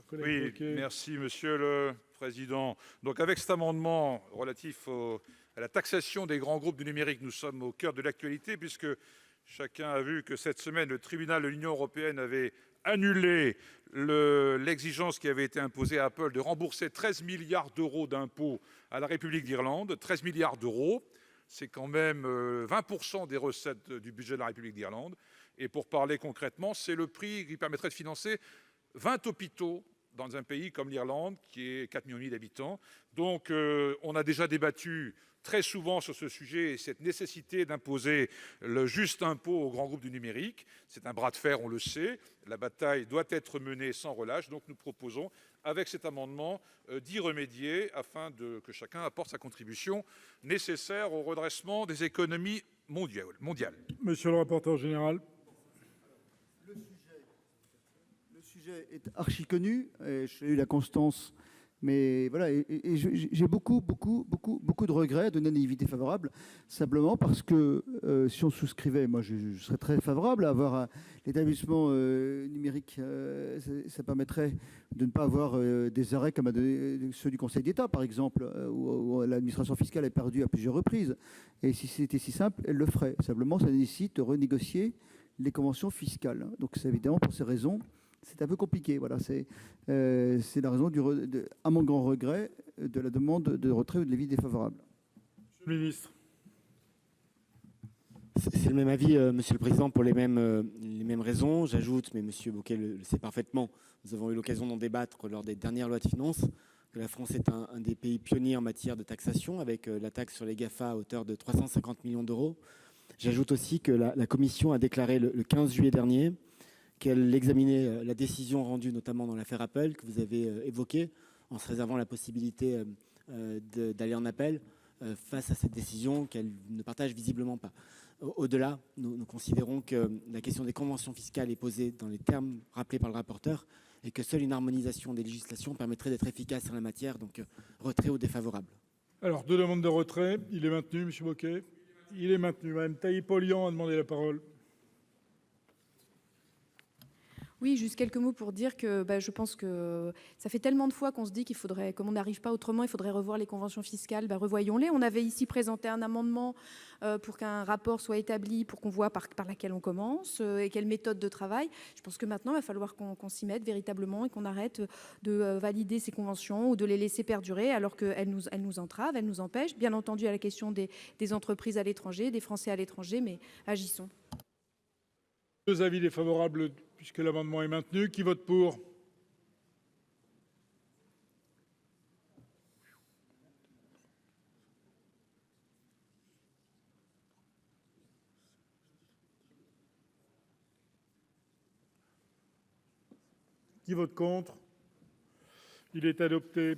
collègue Oui, Bocquet. merci Monsieur le Président. Donc avec cet amendement relatif à la taxation des grands groupes du numérique, nous sommes au cœur de l'actualité puisque chacun a vu que cette semaine, le tribunal de l'Union européenne avait annulé l'exigence qui avait été imposée à Apple de rembourser 13 milliards d'euros d'impôts à la République d'Irlande. 13 milliards d'euros, c'est quand même 20% des recettes du budget de la République d'Irlande. Et pour parler concrètement, c'est le prix qui permettrait de financer 20 hôpitaux dans un pays comme l'Irlande, qui est 4,5 millions d'habitants. Donc, on a déjà débattu très souvent sur ce sujet et cette nécessité d'imposer le juste impôt aux grands groupes du numérique. C'est un bras de fer, on le sait. La bataille doit être menée sans relâche. Donc, nous proposons, avec cet amendement, d'y remédier afin que chacun apporte sa contribution nécessaire au redressement des économies mondiales. Monsieur le rapporteur général. Le sujet est archi connu. J'ai eu la constance, mais voilà. Et j'ai beaucoup de regrets, de naïveté favorable, simplement parce que si on souscrivait, moi je serais très favorable à avoir l'établissement numérique. Ça permettrait de ne pas avoir des arrêts comme ceux du Conseil d'État, par exemple, où l'administration fiscale est perdue à plusieurs reprises. Et si c'était si simple, elle le ferait. Simplement, ça nécessite de renégocier les conventions fiscales. Donc c'est évidemment pour ces raisons. C'est un peu compliqué. Voilà, c'est la raison, à mon grand regret, de la demande de retrait ou de l'avis défavorable. Monsieur le ministre. C'est le même avis, Monsieur le Président, pour les mêmes raisons. J'ajoute, mais Monsieur Bocquet le sait parfaitement, nous avons eu l'occasion d'en débattre lors des dernières lois de finances, que la France est un des pays pionniers en matière de taxation, avec la taxe sur les GAFA à hauteur de 350 millions d'euros. J'ajoute aussi que la Commission a déclaré le 15 juillet dernier qu'elle examinait la décision rendue notamment dans l'affaire Apple, que vous avez évoquée, en se réservant la possibilité d'aller en appel face à cette décision qu'elle ne partage visiblement pas. Au-delà, nous considérons que la question des conventions fiscales est posée dans les termes rappelés par le rapporteur et que seule une harmonisation des législations permettrait d'être efficace en la matière, donc retrait ou défavorable. Alors, deux demandes de retrait. Il est maintenu, Monsieur Bocquet. Il est maintenu. Madame Taillé-Polian a demandé la parole. Oui, juste quelques mots pour dire que je pense que ça fait tellement de fois qu'on se dit qu'il faudrait, comme on n'arrive pas autrement, il faudrait revoir les conventions fiscales. Revoyons-les. On avait ici présenté un amendement pour qu'un rapport soit établi, pour qu'on voit par laquelle on commence et quelle méthode de travail. Je pense que maintenant, il va falloir qu'on s'y mette véritablement et qu'on arrête de valider ces conventions ou de les laisser perdurer alors qu'elles nous entravent, elles nous empêchent. Bien entendu, à la question des entreprises à l'étranger, des Français à l'étranger, mais agissons. Deux avis défavorables puisque l'amendement est maintenu. Qui vote pour? Qui vote contre? Il est adopté.